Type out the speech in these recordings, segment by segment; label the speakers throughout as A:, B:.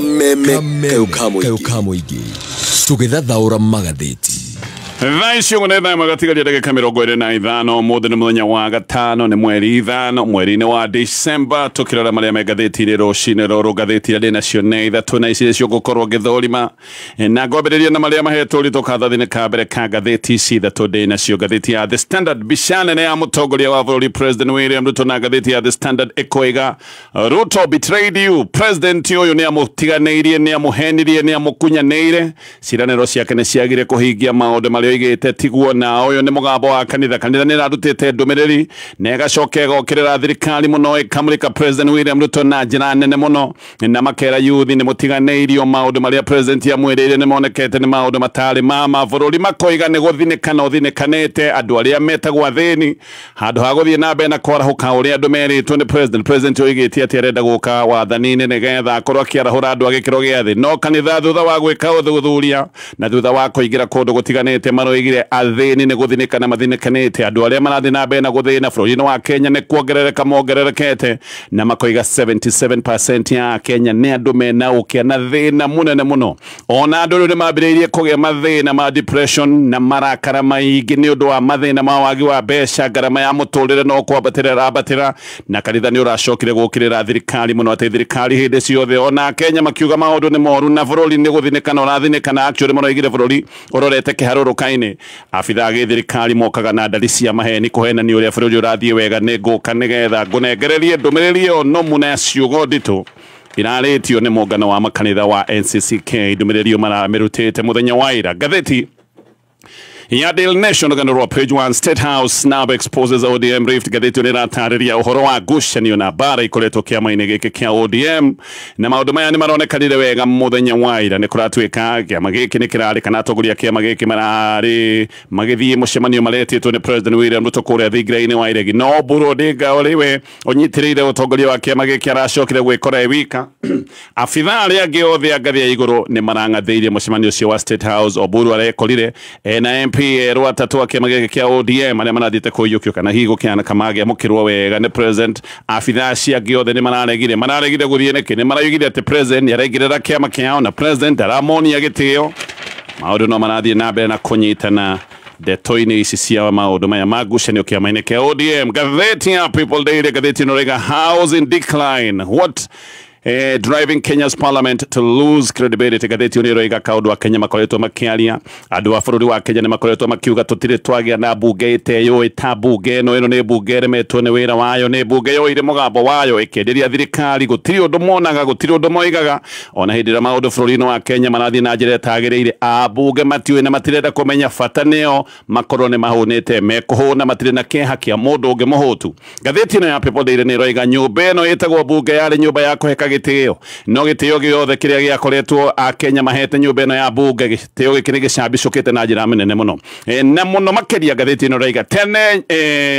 A: Kameme Kayukamoigi Tugithathaura magatheti
B: Thaisio ngunetha magatigaria ndagika 25 muthi ni muthenya wa gatano ni mweri 5 mweri-ini wa December tukirora maria me ngatheti-ini rucini ruru ngatheti ya National ithatu na ici cio gukorwo ngithorima na ngwambiriria na maria mahetwo ritu kathathini ka mbere ka ngatheti ici ithatu nacio ngatheti ya The Standard bicana ya mutongoria wa bururi President William Ruto na ngatheti ya The Standard ikoiga Ruto betrayed you. President uyu ni amutiganeirie ni amuhenirie ni amukunyaneire ciraniro ciake ni ciagire kuhingia maundu maria igite tiguo na uyu ni mugambo wa kanitha ni radutite ndumiriri nega cokega okirira thirikari muno ikamurika President William Ruto na njira nene muno na makera youth ni mutiganeirio maundu maria president ya mwirire ni monekete ni maundu matari mama bururi makoiga ni guthinikana uthinikanite andu aria metagwa thini handu ha guthie na mbere na kwarahuka uria andu meritwo ni president oigite ati arenda guka wathanini nigetha akorwo akiarahura andu agikiro gia thi no kanitha thutha wa gwika uthuthuria na thutha wa kuingira kundu gutiganite maroigire athini ni guthinikana mathinikanite andu aria marathi na mbere na guthina bururi wa Kenya ni kuongerereka mongererekete na makoiga 77% ya Kenya ni andu mena ukia na thina munene muno ona andu ni mambiriirie kugia mathina ma depression na marakara maingi ni undu wa mathina ma wagi wa mbeca ngarama ya muturire no kwambatira na kanitha ni uracokire gukirira thirikari muno ati thirikari hindi ciothe ona Kenya makiuga maundu ni moru na bururi ni guthinikana urathinikana actually maraigire bururi urorete kiharurukaini afitha gi thirikari mokaga na ndari cia maheni kuhena ni uria bururi urathie wega ni nguka nigetha ngunengererie ndumiriri no muna ciugo nditu iraretio ni mungano wa makanitha wa NCCK ndumiriri maramirutite muthenya wa ira ngatheti ya Daily Nation gonna page 1 State House now exposes ODM rift gatheti ni ratariria uhoro wa gucanio na bara ikoretwo kiama-ini giki kia ODM na maundu maya ni maronekanire wega muthenya wa ira ni kuratwika kiama giki ni kirari kana atongoria kiama giki marari magithie mucemanio maretitwo ni President William Ruto kuria Thigrai-ini wa Iregi no Oburu Odinga uriwe unyitiriire utongoria wa kiama giki aracokire gwikora wika afitha aria angi othe ngathi ya iguru ni marangatheirie mucemanio ucio wa State House. Oburu arekorire na MP atatu akiama kia ODM aria marathite kuyukio kana higo kiana kamage mukirwo wega ni president afitha cia giothe ni mararegire guthie niki ni marayugire ati president yaregirira kiama kiao na president aramoni agitio maundu no marathie na mbere na kunyitana ndeto-ini ici cia maundu maya magucanio kiama-ini kia ODM. Gatheti ya People Daily gatheti no rega house in decline what driving Kenya's parliament to lose credibility. Gatheti ni roiga kaundu wa Kenya makoretwo makiaria andu a bururi wa Kenya ni makoretwo makiuga tutire twagia na bunge iteyo ita bunge no ino ni bunge remetwo ni wira wayo ni bunge yo ire mugambo wayo ikenderia thirikari gutiri undu monaga gutiri undu moigaga ona hindira maundu bururi wa Kenya marathi na njira tagireire a bunge matiwe na matirenda kumenya bata nio makorwo ni mahunite mekuhuna matire na kiha kia mundu ungi muhutu. Gatheti no ya People Daily ni roiga nyumba ino itagwo bunge yari nyumba ya kuheka gitio no gitio giothe kiria giakoretwo a Kenya mahete nyumba ino ya bunge gitio gikini gicambicukite na njira menene muno na muno makiria. Gatheti ino roiga tene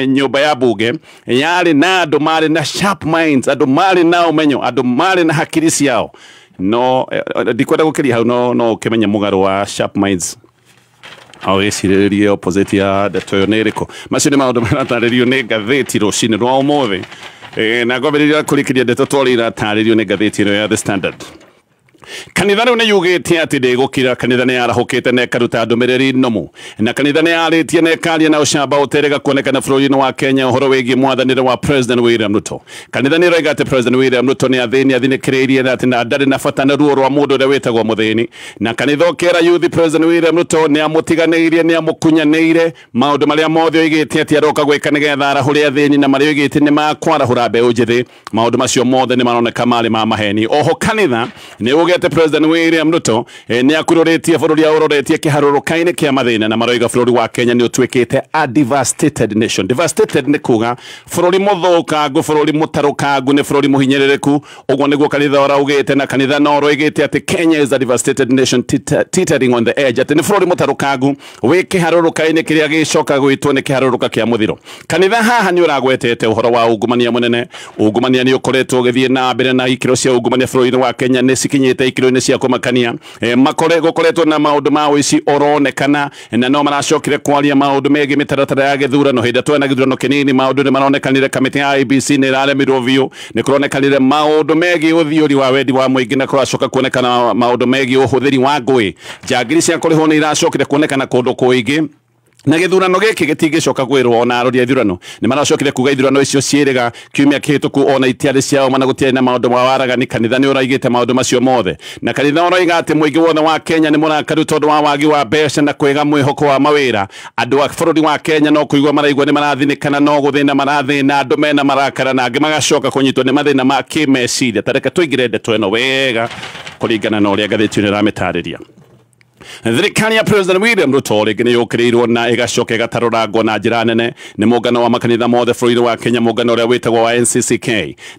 B: nyumba ya bunge yari na andu mari na sharp minds andu mari na umenyo andu mari na hakiri ciao no ndikwenda gukiria hau no kimenya mugaro wa sharp minds au esiririe opposite ya ndeto yo niriko macio ni maundu marataririo ni gatheti rucini rwa umuthi na ngwambiriria kurikiria ndeto twarira tarĩrio nĩ ngathĩti ĩno ya The Standard. Kanitha riu ni yugite ati ndigukira kanitha ni arahukite na karuta ndumiriri nomu na kanitha ni aritie na karia na ucamba uterega kuonekana bururi-ini wa Kenya uhoro wigi mwathanire wa President William Ruto. Kanitha ni roiga ati President William Ruto ni athinikiririe na ati na ndari na bata na ruo rwa mundu uria witagwo muthini na kanitha ukera youth President William Ruto ni amutiganeirie ni amukunyaneire maundu maria mothe oigite ati aroka gwika nigetha arahuri athini na maria oigite ni makwarahura mbeu njithi maundu macio mothe ni maroneka mari ma maheni. Oho kanitha ni ugete President William Ruto ni akuroretie bururi ya uroretie kiharurukaini kia mathina na maroiga bururi wa Kenya ni utwikite a devastated nation. Devastated ni kuga bururi muthukangu bururi mutarukangu ni bururi muhinyirireku uguo niguo kanitha uraugite na kanitha no roigite ati Kenya is a devastated nation teetering on the edge ati ni bururi mutarukangu wi kiharurukaini kiria gicoka gwitwo ni kiharuruka kia muthiro. Kanitha haha ni uragwetete uhoro wa ungumania munene ungumania ni ukoretwo githie na mbere na ikiro cia ungumania bururi wa Kenya ni sikinyite makinyite ikiro-ini cia kumakania gokoretwo na maundu ma wici oronekana na no maracokire kwaria maundu megi mitaratara ya githurano hinda twena githurano kinini maundu ni maronekanire kamiti ya IBC ni raremirwo biu ni kuronekanire maundu megi uthiuri wa wendi wa muingi na kuracoka kuonekana maundu megi uhuthiri wa ngui njangiri cia kuriho ni iracokire kuonekana kundu kuingi na githurano giki gitingicoka gwirwo ona arori ithurano ni maracokire kuga ithurano icio ciiriga kiumia kihituku ona itiari ciao mana gutiari na maundu ma waragani kanitha ni uraigite maundu macio mothe na kanitha uraiga ati muingi wothe wa Kenya ni murakaru tondu wa wagi wa mbeca na kwiga mwihoko wa mawira andu a bururi wa Kenya no kuigwa maraigwa ni marathinikana no guthina marathina andu mena marakara na angi magacoka kunyitwo ni mathina ma kimeciria tareke tuigire ndeto eno wega kuringana na uria ngathiti ni ramitariria thirikari ya President William Ruto rĩngĩ nĩyũkĩrĩirwo na ĩgacoka ĩgatarũrangwo na njĩra nene nĩ mũngano wa makanitha mothe bũrũri wa Kenya mũngano ũrĩa wĩtagwo wa NCCK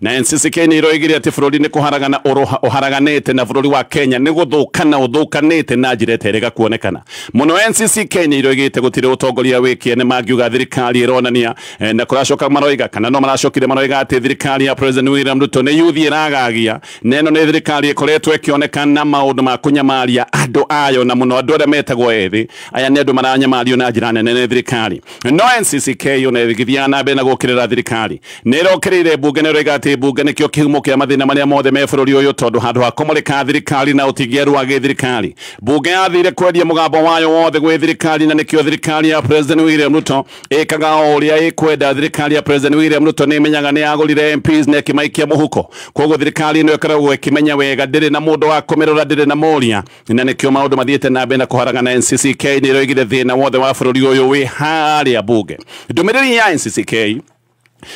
B: na NCCK nĩ ĩroigire atĩ bũrũri nĩ kũharagana ũharaganĩte na bũrũri wa Kenya nĩ gũthũkana ũthũkanĩte na njĩra ĩterĩga kuonekana mũno NCCK nĩ ĩroigĩte gũtirĩ ũtongoria wĩkie nĩ mangiuga thirikari ĩronania na kũracoka maroiga kana no maracokire maroiga atĩ thirikari ya President William Ruto nĩ yuthi ĩragagia na ĩno nĩ thirikari ĩkoretwo ĩkĩonekana na maũndũ ma kũnyamaria andũ ayo na muno andu aria metagwo ethi aya ni andu maranyamario na njira nene ne thirikari no NCCK ona thigithia na mbere na gukirira thirikari ni rokirire bunge ne roiga ati bunge ne kio kihumo kia mathina maria mothe me bururi uyu tondu handu ha komoreka thirikari na utigieru wa thirikari bunge yathire kwendia mugambo wayo wothe gwe thirikari na nikio thirikari ya President William Ruto ikaga uria ikwenda thirikari ya President William Ruto ni menyaga ni agurire MPs ne kimaikia muhuko koguo thirikari no ikaragwo ikimenya wega ndiri na mundu wa kumirora ndiri na moria na nikio maundu mathiete na mbere na kuharagana NCCK ni roigire thina wothe wa bururi uyu wi haria bunge ndumiriri ya NCCK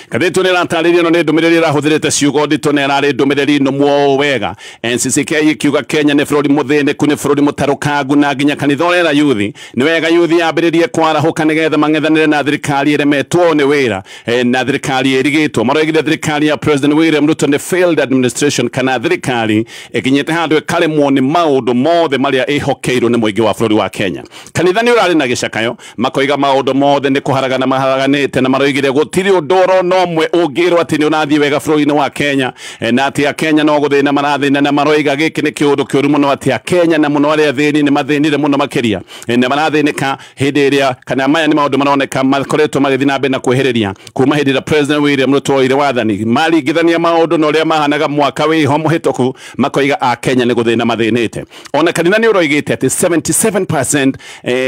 B: Kadetu ni rantariria no ni ndumiriri rahuthirite ciugo ndito ne rari ndumiriri no muo wega NCCK ikiuga Kenya ni bururi muthine kuni bururi mutarukangu na nginya kanitha urera yuthi ni wega yuthi yambiririe kwarahuka nigetha mang'ethanire na thirikari iremetwo ni wira na thirikari irigitwo maroigire thirikari ya President William Ruto ni failed administration kana thirikari ikinyete handu ikaremwo ni maundu mothe maria ihokeirwo ni muingi wa bururi wa Kenya kanitha ni urari na gicakayo makoiga maundu mothe ni kuharagana maharaganite na maroigire gutiri undoro no mwe ugirwo ati ni unathie wega bururi-ini wa Kenya na ati a Kenya no guthina marathina na maroiga giki ni kiundu kiuru muno ati a Kenya na muno aria thini ni mathinire muno makiria na marathinika hindi iria kana maya ni maundu maroneka makoretwo magithina mbere na kweheriria kuma hindi ira President William Ruto ire wathani maringithania maundu no ria mahanaga mwaka wiho muhituku makoiga a Kenya ni guthina mathinite ona kanitha ni uroigite ati 77%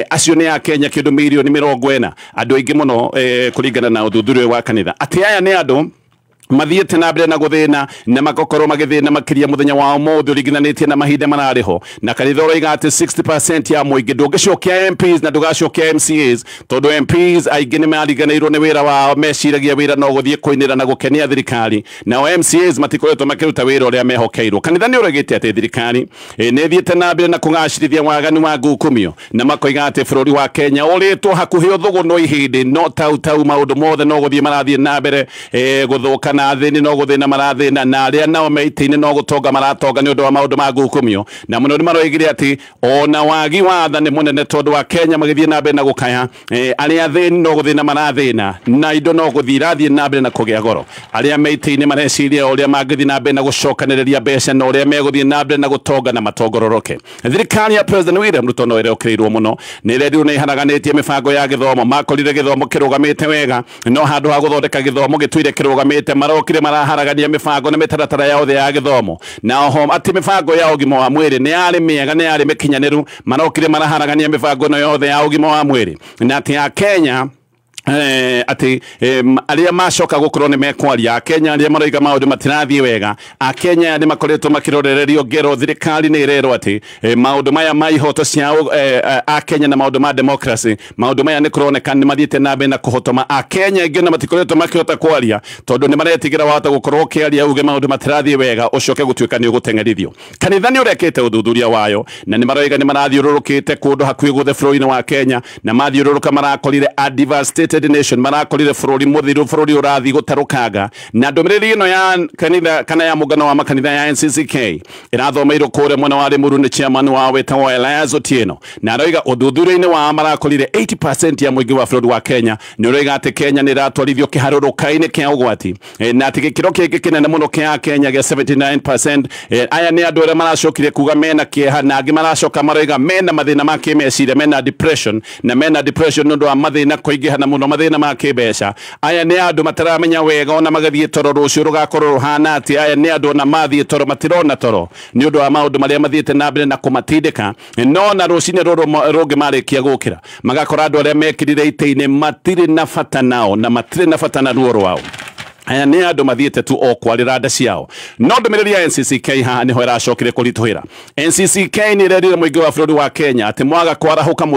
B: acio ni a Kenya kindu milioni 40 andu aingi muno kuringana na uthuthuria wa kanitha ati aya ni andu mathiete na mbere na guthina na makokorwo magithina makiria muthenya wa mothe uringananitie na mahinda marariho na kanitha uroiga ati 60% ya muingi ndungicokia MPs na ndugacokia MCAs tondu MPs aingi ni mariganirwo ni wira wa meciragia wira no guthie kuinira na gukenia thirikari na MCAs matikoretwo makiruta wira uria mehokeirwo kanitha ni uragite ati thirikari ni thiete na mbere na kungacirithia wagani wa ngukumio na makoiga ati bururi wa Kenya uritwo hakuhi uthugu no ihindi no tau maundu mothe no guthie marathie na mbere guthukana thini no guthina marathina na aria nao meitini no gutonga maratonga ni undu wa maundu ma ngukumio na muno ni maroigire ati ona wagi watha ni munene tondu wa Kenya magithie na mbere na gukaya aria thini no guthina marathina na indo no guthirathie na mbere na kugia goro aria meitini mareciria uria magithie na mbere na gucokaniriria mbeca na uria meguthie na mbere na gutonga na matongororoke thirikari ya President William Ruto no ireokirirwo muno ni rendiru ni hanaganitie mibango ya githomo makorire githomo kirugamite wega no handu ha guthondeka githomo gitwire kirugamite marokire maraharagania mibango na mitaratara ya othe ya githomo na oho ati mibango ya ugima wa mwiri ni ari miega ni ari mikinyaniru marokire maraharagania mibango no yothe ya ugima wa mwiri na ati ya Kenya ati aria macoka gukorwo ni mekwaria Kenya aria maroiga maundu matirathie wega a Kenya ni makoretwo makirorererio ngero thirikari ni irero ati maundu maya ma ihoto cia a Kenya na maundu ma democracy maundu maya ni kuroneka ni mathiete na mbere na kuhotoma a Kenya ingi na matikoretwo makihota kwaria tondu ni maretigira wahota gukorwo kiaria uge maundu matirathie wega ucoke gutuika ni ugutengerithio kanitha ni urekete uthuthuria wayo na ni maroiga ni marathiururukite kundu hakuhi guthe bururi-ini wa Kenya na mathiururuka marakorire a devastated United Nation marakorire bururi muthiru bururi urathi gutarukanga na ndomiriri ino ya kanitha kana ya mugano wa makanitha ya NCCK irathomeirwo kure mwena wa Limuru ni chairman wa wetagwo Elias Otieno na aroiga uthuthuria-ini wa marakorire 80% ya muingi wa bururi wa Kenya ni uroiga ati Kenya ni ratwarithio kiharuruka-ini kia ugwati na ati gikiro kingi kinene muno kia Kenya gia 79%. Aya ni andu aria maracokire kuga mena kieha na angi maracoka maroiga mena mathina ma kimeciria, mena depression na mena depression nundu wa mathina kuingihana muno, mathina ma kibeca. Aya ni andu mataramenya wega ona magathie toro rucio rugakorwo ruhana ati. Aya ni andu ona mathie toro matirona toro ni undu wa maundu maria mathiete na mbere na kumatindika, no na rucini ruru rungi marikia gukira magakora andu aria mekirire ite-ini matire na bata nao na matire na bata na ruo rwao. Aya ni andu mathiete tu o kwarira nda ciao, no ndumiriri ya NCCK haha niho iracokire kurituhira. NCCK ni rerire muingi wa bururi wa Kenya ati mwaga kwarahuka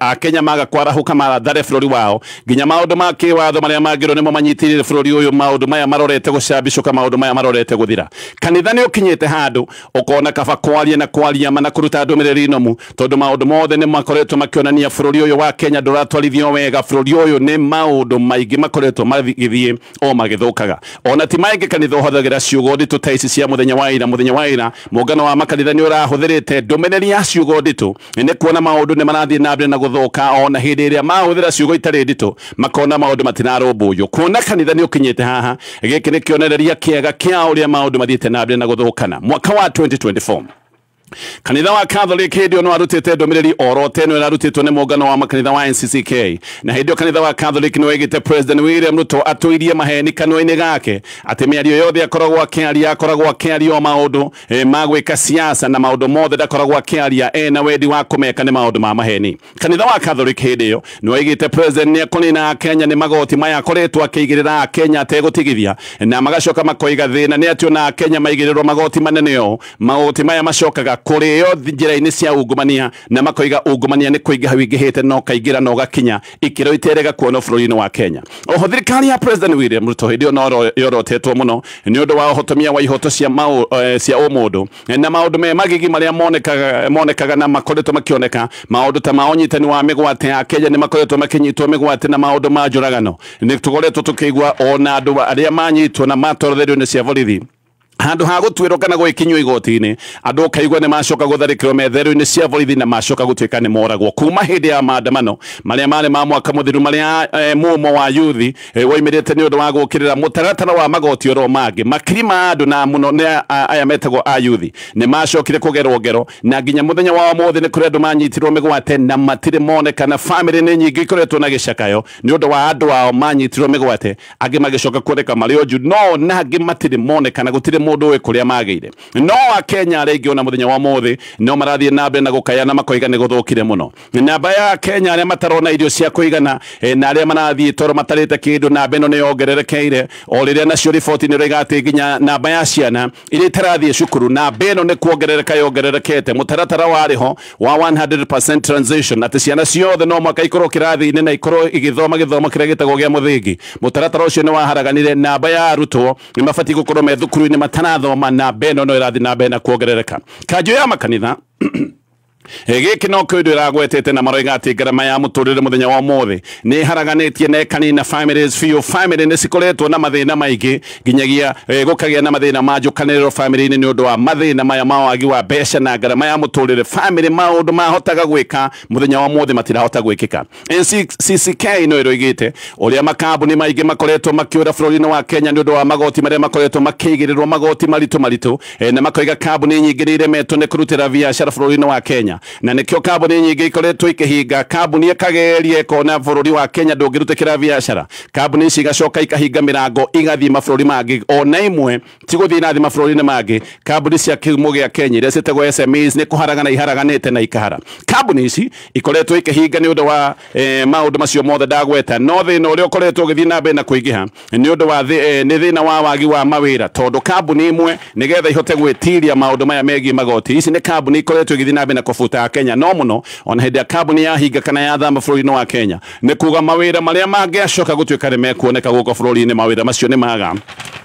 B: a Kenya maga kwarahuka marathare bururi wao nginya maundu ma kiwatho maria mangiro nimo manyitirire bururi uyu, maundu maya marorete gucambicũka, maundu maya marorete guthira. Kanitha ni ukinyite handu ukona kaba kwaria na kwaria mana kuruta ndumiriri nomu tondu maundu mothe ni makoretwo makionania bururi uyu wa Kenya nduratwarithio wega. Bururi uyu ni maundu maingi makoretwo magithie o magithukaga, ona ti maingi kanitha uhothagira ciugo nditu ta ici cia muthenya wa ira mungano wa makanitha ni urahuthirite ndumiriri ya ciugo nditu ni kuona maundu ni marathie na mbere na guthuka, ona hindi iria mahuthira ciugo itari nditu makona maundu matinarumbuyo. Kuona kanitha ni ukinyite haha giki ni kionereria kiega kia uria maundu mathiete na mbere na guthukana. Mwaka wa 2024 kanitha wa Catholic hindi no arutite ndumiriri orote no arutitwo ni mungano wa makanitha wa NCCK na hindi kanitha wa Catholic no egite President William Ruto atuirie maheni kanwa-ini gake ati miario yothe akoragwo akiaria maundu magwika siasa na maundu mothe ndakoragwo akiaria na wendi wa kumeka ni maundu ma maheni. Kanitha wa Catholic hindi yo no egite President ni akonina Kenya ni magoti maya akoretwo akigirira Kenya ategutigithia na magacoka makoiga thina ni atio na Kenya maigirirwo magoti manene yo, magoti maya macokaga kurio njira-ini cia ungumania na makoiga ungumania ni kuingiha wingihite no kaigira no gakinya ikiro iterega kuona bururi-ini wa Kenya. Oho thirikari ya President William Ruto hindi no yorotetwo muno ni undu wa uhotomia wa ihoto cia umundu na maundu me magigi maria monekaga na makoretwo makioneka, maundu ta maonyitani wa migwate ya Kenya ni makoretwo makinyitwo migwate na maundu ma njuragano ni tukoretwo tukigwa ona andu aria manyitwo na matorotherio ni cia borithi handu ha gutwirwo kana gwikinywo igoti-ini andu kaigwa ni macoka gutharikirwo metheru-ini cia borithi na macoka gutwika ni moragwo kuma hindi ya maandamano maria mari ma mwaka muthiru maria mumo wa yuthi woimirite ni undu wa gukirira mutaratara wa magoti oro mangi makiri ma andu na muno ni aya metagwo a yuthi ni macokire kugerwo ngero na nginya muthenya wa mothe ni kuri andu manyitirwo migwate na matire monekana. Family ni nyingi ikoretwo na gicakayo ni undu wa andu ao manyitirwo migwate, angi magicoka kuoneka mari oju no na angi matire monekana gutire mundu we kuria magire. No a Kenya arengi ona muthenya wa mothe no marathie na mbere na gukaya na makoiga ni guthukire muno. Namba ya Kenya aria matarona irio cia kuigana na aria marathie toro matarite kindu na mbeno ni yongererekeire o riria nacio riboti ni roiga ati nginya namba ya ciana iria itarathie cukuru na mbeno ni kuongerereka yongererekete. Mutaratara wariho wa 100% transition ati ciana ciothe no mwaka ikorwo kirathi-ini na ikorwo igithoma githomo kiria gitagwo gia muthingi. Mutaratara ucio ni waharaganire namba ya arutwo ni mabati gukorwo me thukuru-ini matanathoma na mbeno no irathi na mbena kuongerereka. Kanjo ya makanitha giki no kindu iragwetete na maroiga ati ngarama ya muturire muthenya wa mothe ni haraganitie na kanina families few family ni cikoretwo na mathina maingi nginyagia gukagia na mathina ma njukaniriro family-ini ni undu wa mathina maya ma wagi wa mbeca na ngarama ya muturire. Family maundu mahotaga gwika muthenya wa mothe matirahota gwikika. NCCK no iroigite uria makambuni maingi makoretwo makiura bururi-ini wa Kenya ni undu wa magoti maria makoretwo makigirirwo magoti maritu na makoiga kambuni nyingi ni iremetwo ni kurutira biacara bururi-ini wa Kenya na nikio kambuni nyingi ikoretwo ikihinga. Kambuni ikageria kona bururi wa Kenya ndungirutikira biacara, kambuni ici igacoka ikahinga mirango igathie mabũrũri mangi ona imwe tiguthie na thie mabũrũri-ini mangi. Kambuni cia kihumo gia Kenya iria cietagwo SMEs ni kuharagana iharaganite na ikahara. Kambuni ici ikoretwo ikihinga ni undu wa maundu macio mothe ndagweta, no thina uria ukoretwo ugithie na mbere na kuingiha ni undu wa ni thina wa wagi wa mawira, tondu kambuni imwe nigetha ihote gwitiria maundu maya megie magoti ici ni kambuni ikoretwo igithie na mbere na kufuta Kenya no muno ona hindi ya kambuni ya hinga kana ya thama bururi-ini wa Kenya ni kuga mawira maria mangiacoka gutwika ni mekuoneka guko bururi-ini mawira macio ni maga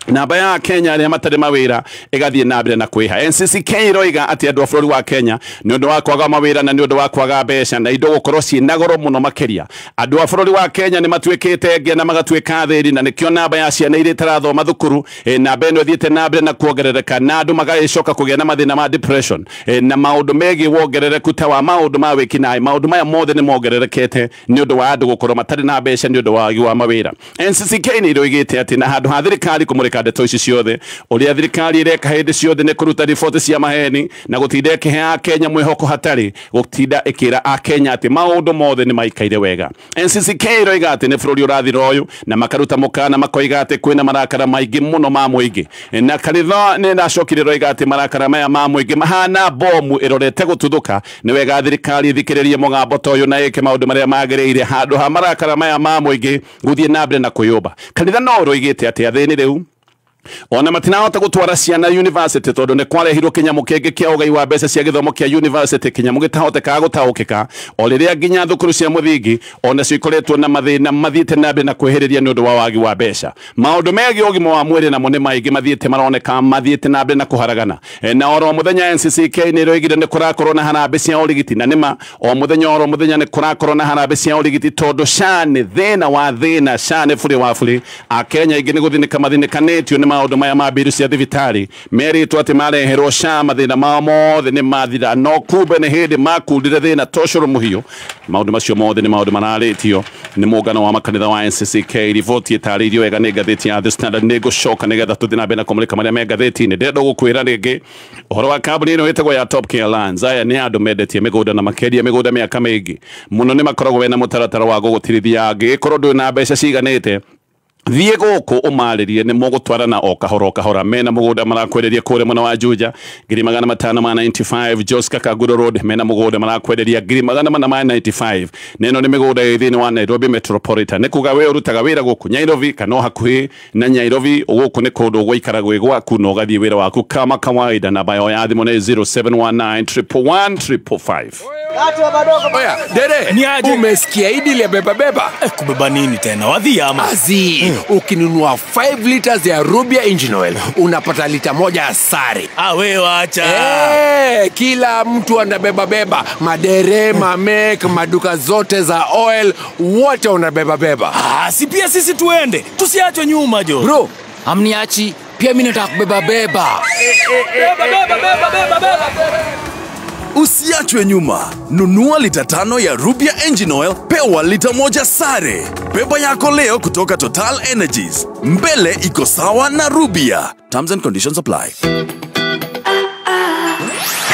B: namba ya Kenya aria matari mawira igathie na mbere na kwiha. NCCK roiga ati andu a bururi wa Kenya ni undu wa kwaga mawira na ni undu wa kwaga mbeca na indo gukorwo ciina goro muno makiria. Andu a bururi wa Kenya ni matuikite ngia na magatuika thiri na nikio namba ya ciana iria itarathoma thukuru namba ino thiete na mbere na kuongerereka na andu magagicoka kugia na mathina ma depression na maundu megi wongerereku ta wa maundu ma wikinae. Maundu maya mothe ni mongererekete ni undu wa andu gukorwo matari na mbeca ni undu wa mawira. NCCK ni roigite ati na handu ha thirikari kumurika ndeto ici ciothe uria thirikari ireka hindi ciothe ni kuruta riboti cia maheni na gutinda ikihea Kenya mwihoko hatari gutinda ikira a Kenya ati maundu mothe ni maikaire wega. NCCK roiga ati ni bururi urathira uyu na makaruta mukana makoiga ati kwina marakara maingi muno ma muingi na kanitha ni ndacokire roiga ati marakara maya ma muingi mahana bomu irorete gututhuka. Ni wega thirikari ithikiririe mugambo ta uyu na ike maundu maria magiriire handu ha marakara maya ma muingi guthie na mbere na kuyumba. Kanitha no roigite ati athini riu ona matinahota gutwara ciana university tondu ni kwarehirwo kinyamu kingi kia ugai wa mbeca cia githomo kia university kinyamu gitahoteka gutaukika o riria nginya thukuru cia muthingi ona cio ikoretwo na mathina mathiite na mbere na kweheriria ni undu wa wagi wa mbeca. Maundu megi ugima wa mwiri namo ni maingi mathiite maroneka mathiite na mbere na kuharagana na oro muthenya NCCK ni roigire ni kurakorwo na harambe cia urigiti na nima o muthenya ni kurakorwo na harambe cia urigiti tondu SHA ni thina wa thina. SHA ni buri wa buri a Kenya ingi ni guthinika mathinikanitio ni maundu maya ma biru cia thibitari meritwo ati mareherwo SHA mathina mao mothe ni mathira no kumbe ni hindi makundire thina tocoro muhio. Maundu macio mothe ni maundu mararitio ni muungano wa makanitha wa NCCK. Riboti itaririo wega ni ngatheti ya The Standard ni gucoka nigetha tuthie na mbere na kumulika maria me ngatheti-ini. Ndenda gukwira ringi uhoro wa kambuni ino itagwo ya Top Care Lands. Aya ni andu mendetie migunda na makeria migunda miaka mingi muno ni makoragwo wena mutaratara wa gugutirithia angikorwo ndui na mbeca ciganite thie guku umaririe ni mugutwarana o kahora mena mugunda marakwereria kure mwana wa Juja 595 Joska Kaguro Road mena mugunda marakwereria 595 neno ni migunda ithini wa Nairobi Metropolitan. Nikuga we urutaga wira guku Nyairobi kana hakuhi na Nyairobi guku ni kundu gwaikara gwe gwaku no gathie wira waku kama kawaida. Na bayo ya thimo ni 0719111555.
A: Oya, dere,
C: ni aje?
A: Umesikia idi le beba?
C: Kubeba nini tena? Wadhi ama?
A: Azi, ukinunua 5 liters ya Rubia engine oil, unapata lita moja ya sare.
C: We wacha.
A: Kila mtu anabeba. Madere, mamek, maduka zote za oil, wote unabeba.
C: Si pia sisi tuende. Tusiachwe nyuma jo.
A: Bro, amniachi, pia mimi nataka kubeba.
C: Beba.
D: Usiachwe nyuma. Nunua lita 5 ya Rubia engine oil, pewa lita moja sare. Beba yako leo kutoka Total Energies. Mbele iko sawa na Rubia. Terms and conditions apply.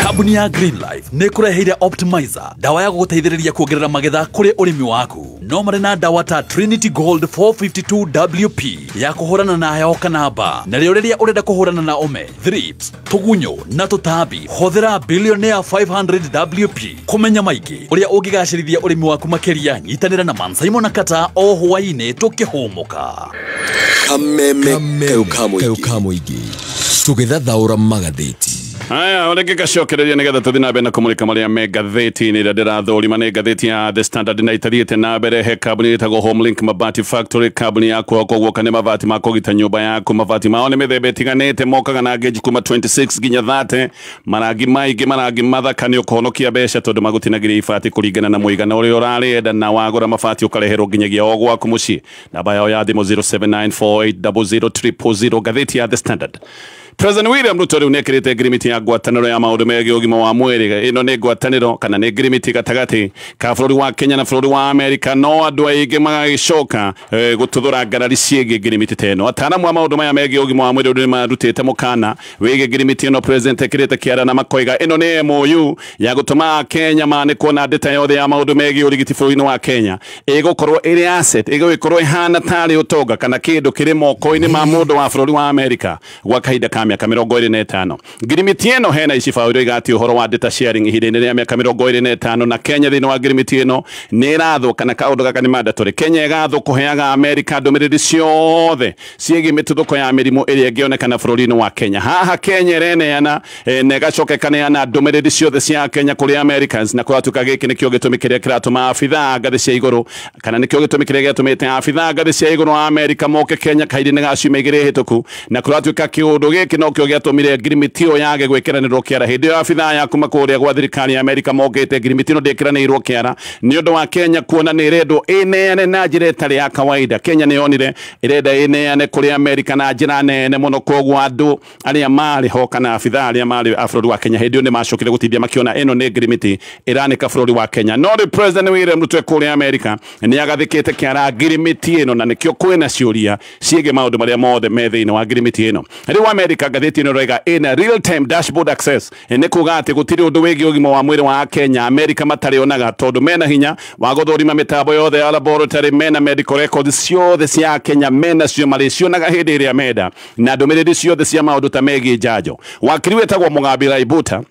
E: Kambuni ya Green Life nĩ kũreheire Optimizer, dawa ya gũgũteithĩrĩria kuongerera magetha kũrĩ ũrĩmi waku. No marĩ na dawa ta Trinity Gold 452 WP ya kũhũrana na heho kana mbaa. Na rĩo rĩrĩa ũrenda kũhũrana na ũme, thrips, tũgunyũ na tũtambi, hũthĩra Billionaire 500 WP. Kũmenya maingĩ ũrĩa ũngĩgacĩrithia ũrĩmi waku makĩria, nyitanĩra na Man Simon na Kata o hwaĩ-inĩ tũkĩhũmũka.
A: Kameme kamuigi tũgĩthathaũra magathĩti.
B: Aya, oreke gacokereria nigetha tuthie na mbere na kumulika maria me ngatheti-ini iria ndirathũrima ni ngatheti ya The Standard na itathiĩte na mbere. He kambuni ĩtagwo Homelink Mabati Factory, kambuni ya koguoka nĩ mabati ma kũgita nyũmba yaku. Mabati mao nĩ mĩthemba ĩtiganĩte, mokaga na gauge kuma 26 nginya 30, marangi maingĩ, marangi mathaka, nĩ ũkũhonokia mbeca tondũ magutinagĩria ibati kũringana na mũigana ũrĩa ũrarĩenda, na wagũra mabati ũkareherwo nginyagia o gwaku mũciĩ. Namba yao ya thimũ 0794800000. Ngatheti ya The Standard. President William Ruto riu nekirite agreement ya ngwataniro ya maundu megie ugima wa mwiri. Ino ni ngwataniro kana ni agreement gatagati ka bururi wa Kenya na bururi wa America. No andu aingi magagicoka gututhura ngarari ciĩgie agreement teno. Ataramu wa maundu maya megie ugima wa mwiri ni marutite mukana wige agreement ino president ekirite kiara na makoiga. Ino ni MOU ya gutuma Kenya mane kuona data yothe ya maundu megie urigiti bururi wa Kenya igukorwo iri asset, igukorwo ihana tari utonga kana kindu kiri moko-ini ma mundu wa bururi wa America gwa kahinda ka miaka 25 ngirimiti ĩno hena icibaũrio igati ũhoro wa data sharing ihinda-inĩ rĩa mĩaka 25 na Kenya thĩinĩ wa ngirimiti ĩno nĩ ĩrathwo kana kaũndũ gaka nĩ mandatory Kenya ĩgathwo kũheaga Amerika ndũmĩrĩri ciothe ciĩgiĩ mĩtuthũko ya mĩrimũ ĩrĩa ĩngĩonekana bũrũri-inĩ wa Kenya. Haha Kenya ĩreneana na ĩgacoka ĩkaneana ndũmĩrĩri ciothe cia Kenya kũrĩ Americans na kũratuĩka gĩkĩ nĩkĩo gĩtũmi kĩrĩa kĩratũma abithaa ngathĩ cia igũrũ kana nĩkĩo gĩtũmi kĩrĩa gĩatũmĩte abithaa ngathĩ cia igũrũ wa Amerika moke Kenya kahinda-inĩ ga ciumia igĩrĩ hĩtũku na kũratuĩka kĩũndũ gĩkĩ no kĩo gĩatũmire ngirimiti ĩyo yage gwĩkĩranĩrwo kĩara hĩndĩ ĩyo abithaa ya kuma kũrĩa gwa thirikari ya Amerika mokĩte ngirimiti ĩno ndĩkĩranĩirwo kĩara nĩ ũndũ wa Kenya kuona nĩ ĩrendwo ĩneane na njĩra ĩtarĩ ya kawaida. Kenya nĩ yonire ĩrenda ĩneane kũrĩ Amerika na njĩra nene mũno koguo andũ arĩa marĩ ho kana abithaa arĩa marĩ bũrũri wa Kenya hĩndĩ ĩyo nĩ macokire gũtithia makĩona ĩno nĩ ngirimiti ĩranĩka bũrũri wa Kenya. No rĩu President William Ruto kũrĩa Amerika nĩ agathĩkĩte kĩara ngirimiti ĩno na nĩkĩo kwĩna ciũria ciĩgiĩ maũndũ marĩa mothe me thĩinĩ wa ngirimiti ĩno. Rĩu Amerika ngathĩti ĩno roiga ĩna real time dashboard access nĩ kuuga atĩ gũtirĩ ũndũ wĩgiĩ ũgima wa mwĩrĩ wa Kenya Amerika matarĩ onaga tondũ mena hinya wa gũthũrima mĩtambo yothe ya laboratory mena medical records ciothe cia Kenya mena cio marĩcionaga hĩndĩ ĩrĩa menda na ndũmĩrĩri ciothe cia maũndũ ta megiĩ njanjo. Wakiri wĩtagwo Mugambi Raibuta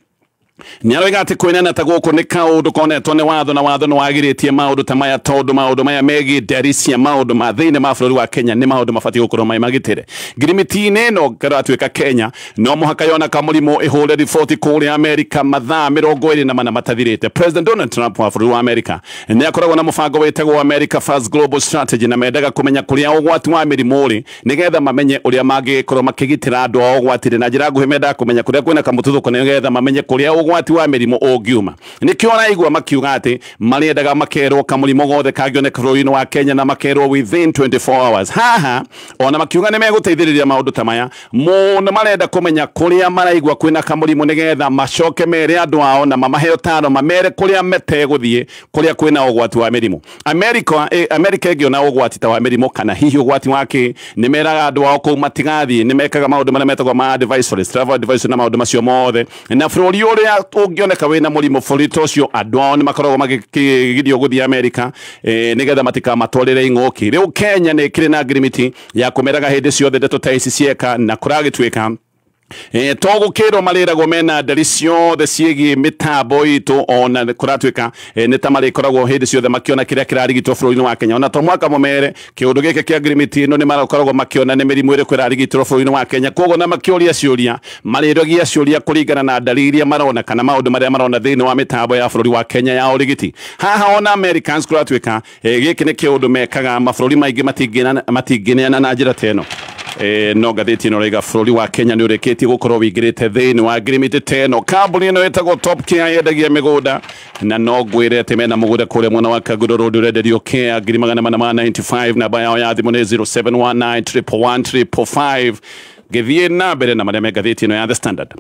B: nĩ aroiga atĩ kwĩnana ta gũkũ nĩ kaũndũ konetwo nĩ watho na watho nĩ wagirĩtie maũndũ ta maya tondũ maũndũ maya megiĩ ndari cia maũndũ ma thĩinĩ ma bũrũri wa Kenya nĩ maũndũ mabatiĩ gũkorwo marĩ magitĩre. Ngirimiti-inĩ ĩno ĩratuĩka Kenya no mũhaka yona kamũrimũ ĩhũre riboti kũrĩa Amerika mathaa 24 matathirĩte. President Donald Trump wa bũrũri wa Amerika nĩ akoragwo na mũbango wĩtagwo America First Global Strategy na mendaga kũmenya kũrĩa ũgwati wa mĩrimũ ũrĩ nĩgetha mamenye ũrĩa mangĩkorwo makĩgitĩra andũ ao ũgwati na njĩra nguhĩ mendaga kũmenya kũrĩa kwĩna kamũtuthũko nĩgetha mamenye kũrĩa ũgwati wa mĩrimũ ũngiuma. Nĩkĩo araigua makiuga atĩ marĩendaga makerwo kamũrimũ gothe kangĩoneka bũrũri-inĩ wa Kenya na makerwo within 24 hours. Haha ona makiuga nĩ megũteithĩrĩria maũndũ ta maya mũno marenda kũmenya kũrĩa maraigua kwĩna kamũrimũ nĩgetha macoke mere andũ ao na mamahe ũtaaro mamere kũrĩa metegũthiĩ kũrĩa kwĩna ũgwati wa mĩrimũ. Amerika ĩngĩona ũgwati ta wa mĩrimũ kana hihi ũgwati wake nĩ meraga andũ ao kũu matigathiĩ nĩ mekaga maũndũ marĩa metagwo ma advisories travel advisory na maũndũ macio mothe na bũrũri ũrĩa ũngĩoneka wĩna mũrimũ bũrũri ta ũcio andũ ao nĩ makoragwo magĩgirio gũthiĩ Amerika nĩgetha matikamatwarĩre ing'ũki. Rĩu Kenya nĩ ĩkĩrĩ na ngirimiti ya kũmeraga hĩndĩ ciothe ndeto ta ici cieka na kũragĩtuĩka to gũkĩrwo marĩragwo mena ndari ciothe ciĩgiĩ mĩtambo itũ ona kũratuĩka nĩ ta marĩkoragwo hĩndĩ ciothe makĩona kĩrĩa kĩrarigitwo bũrũri-inĩ wa Kenya ona to mwaka mũmere kĩũndũ gĩkĩ kĩa ngirimiti ĩno nĩ marakoragwo makĩona nĩ mĩrimũ ĩrĩkũ ĩrarigitwo bũrũri-inĩ wa Kenya koguo na makĩũria ciũria marĩrogia ciũria kũringana na ndari iria marona kana maũndũ marĩa marona thĩinĩ wa mĩtambo ya bũrũri wa Kenya ya ũrigiti. Haha ona Americans kũratuĩka gĩkĩ nĩ kĩũndũ mekaga mabũrũri maingĩ matingĩneana na njĩra ta ĩno. No ngathĩti ĩno roiga bũrũri wa Kenya nĩ ũrĩkĩtie gũkorwo wĩingĩrĩte thĩinĩ wa ngirimiti ta ĩno. Kambuni ĩno ĩtagwo Top Care yendagia mĩgũnda na no ngwĩre atĩ mena mũgũnda kũrĩa mwena wa Kagũrũ Road ũrenderio Care ngiri 495 namba yao ya thimũ nĩ 0719 111 555. Gĩthiĩ na mbere na marĩa me ngathĩti ĩno ya The Standard.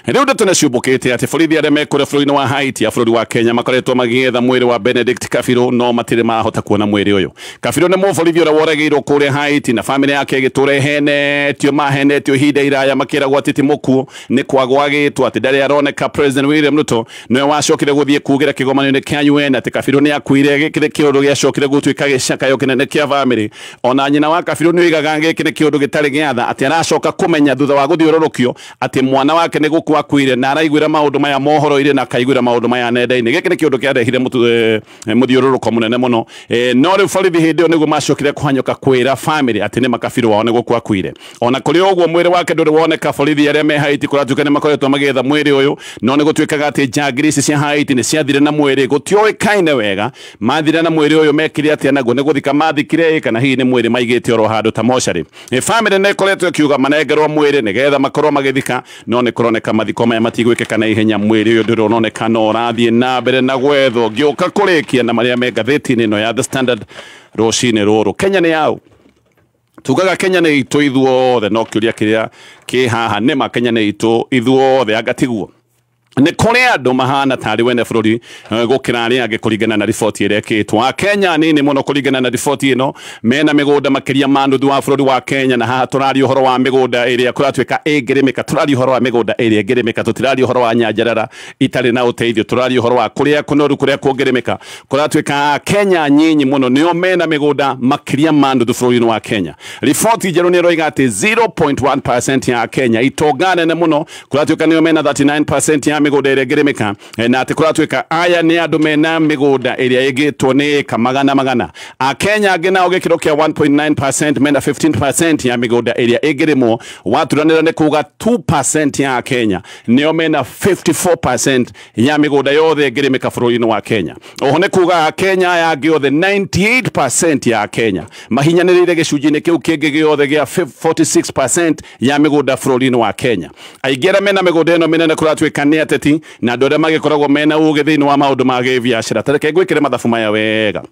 B: Rĩu ndeto nĩ ciumbũkĩte atĩ borithi arĩa mekũrĩa bũrũri-inĩ wa Haiti ya bũrũri wa Kenya makoretwo magĩetha mwĩrĩ wa Benedict Kabiru no matirĩ mahota kuona mwĩrĩ ũyũ. Kabiru nĩ mũborithi ũrĩa woragĩirwo kũrĩa Haiti na bamĩrĩ yake ĩgĩtũra mahenetio ihinda iraya makĩragwo atĩ ti mũkuũ nĩ kwagwo agĩtwo atĩ ndarĩ aroneka. President William Ruto nĩwe wacokire gũthiĩ kugĩra kĩgomano-inĩ kĩa UN atĩ Kabiru nĩ akuire. Gĩkĩ nĩ kĩũndũ gĩacokire gũtuĩka gĩcakayo kĩnene kĩa bamĩrĩ. Ona nyina wa Kabiru nĩ oigaga gĩkĩ nĩ kĩũndũ gĩtarĩ gĩa tha atĩ aracoka kũmenya thutha wa gũthiũrũrũkio atĩ mwana wake nĩ gũkua akuire na araiguĩra maũndũ maya mohoro-inĩ na akaiguĩra maũndũ maya nenda-inĩ. Gĩkĩ nĩ kĩũndũ kĩarehire mũthiũrũrũko mũnene mũno. No rĩu borithi hĩndĩ ĩyo nĩguo macokire kũhanyũka kwĩra bamĩrĩ atĩ nĩ makabiru wao nĩ gũkua akuire. Ona kũrĩ ũguo mwĩrĩ wake ndũrĩ woneka. Borithi arĩa me Haiti kũratuĩka nĩ makoretwo magĩetha mwĩrĩ ũyũ no nĩ gũtuĩkaga atĩ njangiri ici cia Haiti nĩ ciathire na mwĩrĩ gũtiũĩkaine wega mathire na mwĩrĩ ũyũ mekire atĩa naguo nĩ gũthika mathikire kana hihi nĩ mwĩrĩ maigĩte oro handũ ta mocarĩ. Bamĩrĩ nĩ ĩkoretwo ĩkiuga manengerwo mwĩrĩ nĩgetha makorwo magĩthika no nĩ kũroneka mathiko maya matigwĩkĩka na ihenya. Mwĩrĩ ũyũ ndĩroneka no ũrathiĩ na mbere na gwethwo. Ngĩũka kũrĩkia na marĩa me ngathĩti-inĩ ĩno ya The Standard rũcinĩ rũrũ. Kenya nĩ yaũ? Tugaga Kenya nĩ itũ ithuothe no kĩũria kĩrĩa kĩ haha nĩ ma Kenya nĩ itũ ithuothe anga tiguo? nä kå rä andå mahana tarä wene bå rå ri gå kä ra arä angä kå ringana na riboti ä rä a kä two akenya nini må no kå ringana na riboti ä no mena mä gå nda makä ria ma nuthu wa bå rå ri wa Kenya na haha tå raria å horo wa mä gå nda ä rä a kå ratuä ka ä ngä rä mä ka tå raria å horo wa mä gå nda ä rä a ngä rä mä ka tå tiraria å horo wa nyanjarara itarä na å teithio tå raria å horo wa kå rä a kå noru kå rä a kå ngä rä mä ka kå ratuä ka Kenya nyinyi må no nä o mena mä gå nda makä ria ma nuthu bå rå ri-inä wa Kenya riboti njerå nä roiga atä 0.1% ya Kenya itonganene må no kå ratuä ka nä o mena 39% ya mä gå nda ä rä a ngä rä mä ka na atä kå ratuä ka aya nä andå mena mä gå nda ä rä a ä gä two nä ka magana akenya angä nao gä kä ro kä a 1.9% mena 15% ya mä gå nda ä rä a ä ngä rä mo waturanä ra nä kuga 2% ya Kenya nä o mena 54% ya mä gå nda yothe ngä rä mä ka bå rå ri-inä wa Kenya oho nä kuga Kenya aya angä othe 98% ya Kenya mahinyanä rä ire gä cunjä-inä kä u kä ngä gä othe gä a 46% ya mä gå nda bå rå ri-inä wa Kenya aingä arä a mena mä gå nda ä no mä nene kå ratuä ka nä ateti na andå arä a magä koragwo mena å gä thä inä wa maå ndå ma gä biacara ta reke ngwä kä re mathabu maya wega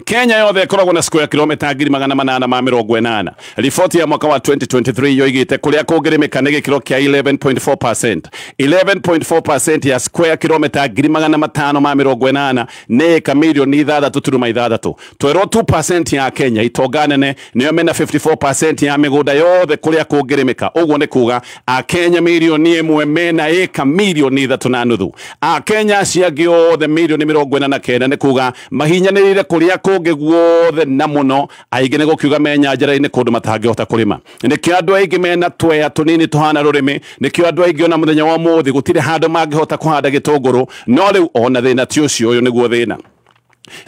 B: Kenya yothe koragwo na square kilomita 880. Riboti ya mwaka wa 2023 yoigite kuria kungĩrĩmĩka nĩ gĩkĩro kĩa 11.4%. 11.4% ya square kilomita 880 nĩ eka milioni 6.6. Twerwo 2% ya Kenya itonga nene nĩyo mena 54% ya mĩgũnda yothe kuria kungĩrĩmĩka. Ũguo nĩ kuga a Kenya milioni 1 mena eka milioni 3.5. A Kenya ciangĩ othe milioni 49 nĩ kuga mahinyanĩrĩire kuria kũngĩ guothe na mũno aingĩ nĩ gũkiuga me nyanjara-inĩ kũndũ matangĩhota kũrĩma nĩkĩo andũ aingĩ mena tweya tũnini tũhana rũrĩmĩ nĩkĩo andũ aingĩ ona mũthenya wa ũmũthĩ gũtirĩ handũ mangĩhota kũhanda gĩtũngũrũ no rĩu ona thĩna ti ũcio ũyũ nĩguo thĩna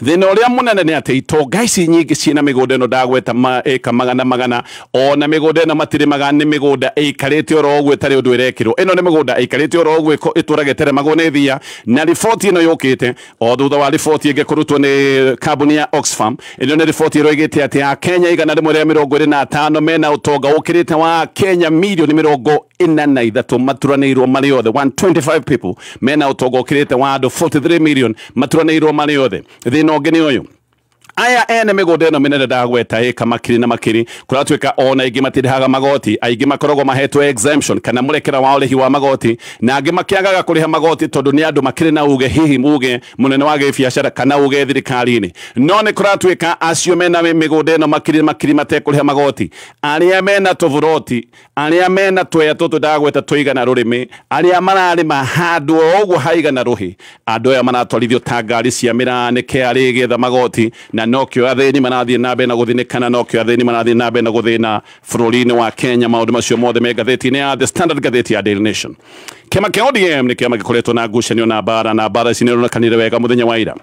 B: thina uria munene ni ati itonga ici nyingi ciina migunda ino ndagweta eka magana ona migunda ino matirimaga ni migunda ikarite oro ogwe tari undu irekirwo ino ni migunda ikarite oro ogwe iturage teremagwo ni thia na riboti ino yukite o thutha wa riboti inge kurutwo ni kambuni ya Oxfam ino ni riboti iroigite ati a Kenya igana rimwe ria 25 mena utonga ukirite wa Kenya milioni 43 maturanĩirwo marĩ othe 125 people mena utonga ukirite wa andu 43 million maturanĩirwo marĩ othe thina ũngĩ nĩ ũyũ aya ene mĩgũnda ĩno mĩnene ndagweta ĩka makiri na makiri kũratuĩka ona aingĩ matirĩhaga magoti aingĩ makoragwo mahetwo exemption kana mũrekera wa ũrĩhi wa magoti na angĩ makĩagaga kũrĩha magoti tondũ nĩ andũ makĩrĩ na uge hihi muge mũnene wa gĩbiacara kana uge thirikari-inĩ no nĩ kũratuĩka acio mena mĩgũnda ĩno makiri matekũrĩha magoti arĩa mena tũburoti arĩa mena tweya tũtũ ndagweta tũigana rũrĩmĩ arĩa mararĩma handũ o ũguo haigana rũhĩ andũ aya maratwarithio ta ngari cia mĩraa KRA gĩetha magoti na nokio athĩni marathiĩ na mbere na gũthinĩkana nokio athĩni marathiĩ na mbere na gũthĩna bũrũri-inĩ wa Kenya maũndũ macio mothe me ngathĩti-inĩ ya The Standard ngathĩti ya Daily Nation kĩama kĩa ODM nĩ kĩama gĩkoretwo na ngucanio na mbara ici nĩronekanire wega mũthenya wa ira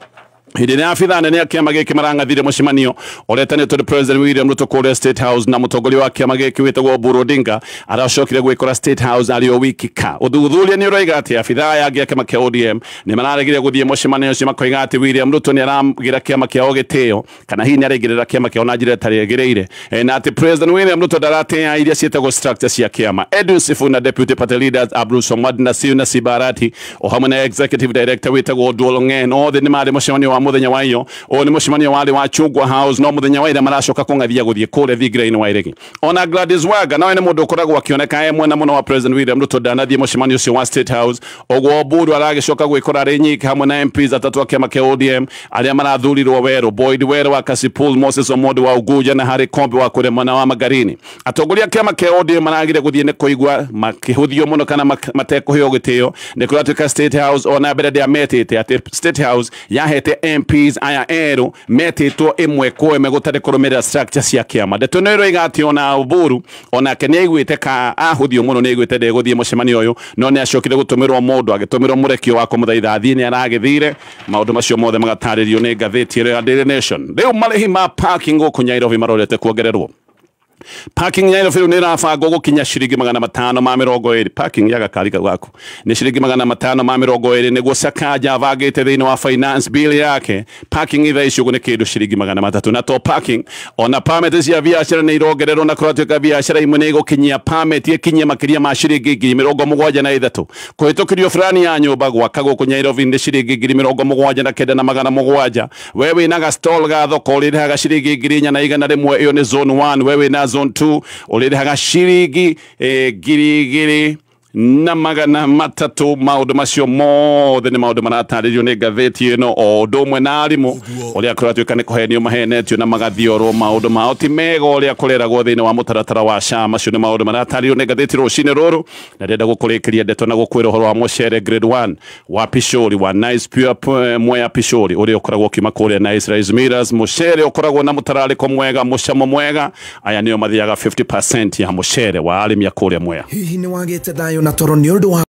B: hindi ni afitha nene ya kiama giki marang'athire mucemanio uretanĩtwo nĩ President William Ruto kũrĩa State House na mũtongoria wa kiama giki wĩtagwo Oburu Odinga aracokire gwĩkora State House arĩ o wiki ka ũthuthuria nĩ ũroiga atĩ afitha yangi ya kiama kĩa ODM nĩ mararegire gũthiĩ mucemanio ũcio makoiga atĩ William Ruto nĩ aragira kiama kĩao gĩtĩo kana hihi nĩ araigĩrĩra kiama kĩao na njĩra ĩtarĩ yagĩrĩire na atĩ President William Ruto ndaratĩa iria ciĩtagwo structure cia kiama Edwin Sifuna Deputy Party Leaders Abdul Somad na Sibarati o hamwe na Executive Director wĩtagwo Duol Ng'en othe nĩ marĩ mucemanio wa muthenya wa iyo o ni mucemanio wale wa Chungwa House no muthenya wa ira maracoka kung'athia guthie kure Thigrai-inĩ wa Iregi ona Gladys Wanga nawe ni mundu ukoragwo akioneka e mwena muno wa President William Ruto ndanathie mucemanio ucio wa State House ogwo Oburu aragicoka gwikora ari nyiki hamwe na MPs atatu a kiama kĩa ODM aria marathurirwo Weru Boyd Weru wa Kasipul Moses Omondi wa Uguja na Harry Kombe wa kure mwena wa Magarini atongoria kiama kĩa ODM maragire guthie ni kuigwa makihuthio muno kana matekuheo gitio ni kuratuika State House ona mbere dia metete ati State House yahete MPs aya eru metitwo imwe kwa imwe gutari kurumira structure cia kiama ndeto no iroiga ati ona Oburu ona kenya igwite ka ahuthio muno ni igwite de guthie mucemanio uyu no ni acokire gutumirwo mundu agitumirwo murekio wa kumuthaitha athie ni aragithire maundu macio mothe magataririo ni ngathĩti ya Daily Nation riu marĩhi ma parking gũkũ Nyairobi marorete kuongererwo parking Nyairobi ni rabangwo gukinya ciringi 520 parking ya gakari gaku ni ciringi 520 niguo Sakaja avagite thiini wa finance bill yake parking itha icio ni kindu ciringi 300 na to parking ona permit cia biacara ni irongererwo na kuratuika biacara imwe ni gukinyia permit ikinyia makiria ma ciringi 73 kuhitukirio fulani ya nyumba gwaka guku Nyairobi ni ciringi 79,700 wewe na ga stall ga thoko urihaga ciringi 4,100 iyo ni zone 1 wewe na zone 2 ulirihaga ciringi 2,000 na magana matatu maundu macio mothe ni maundu maratarĩrio nĩ ngathĩti ĩno o ũndũ ũmwe na arimũ ũrĩa kũratuĩka nĩ kũhenio mahenetio na magathiorwo maundu mao ti mega ũrĩa kũreragwo thĩinĩ wa mũtaratara wa SHA. Macio nĩ maundu maratarĩrio nĩ ngathĩti rũcinĩ rũrũ, na ndĩrenda gũkũrĩkĩria ndeto na gũkwĩra ũhoro wa mũcere grade 1 wa Pishori wa Nice Pure Mwea Pishori ũrĩa ũkoragwo ũkiuma kũrĩa Nice Rice Millers. Mũcere ũkoragwo na mũtararĩko mwega, mũcamo mwega. Aya nĩo mathiaga 50% ya mũcere wa arĩmi a kũrĩa Mwea.
F: Hihi nĩ wagĩte thayũ na toro nĩ ũndũ wa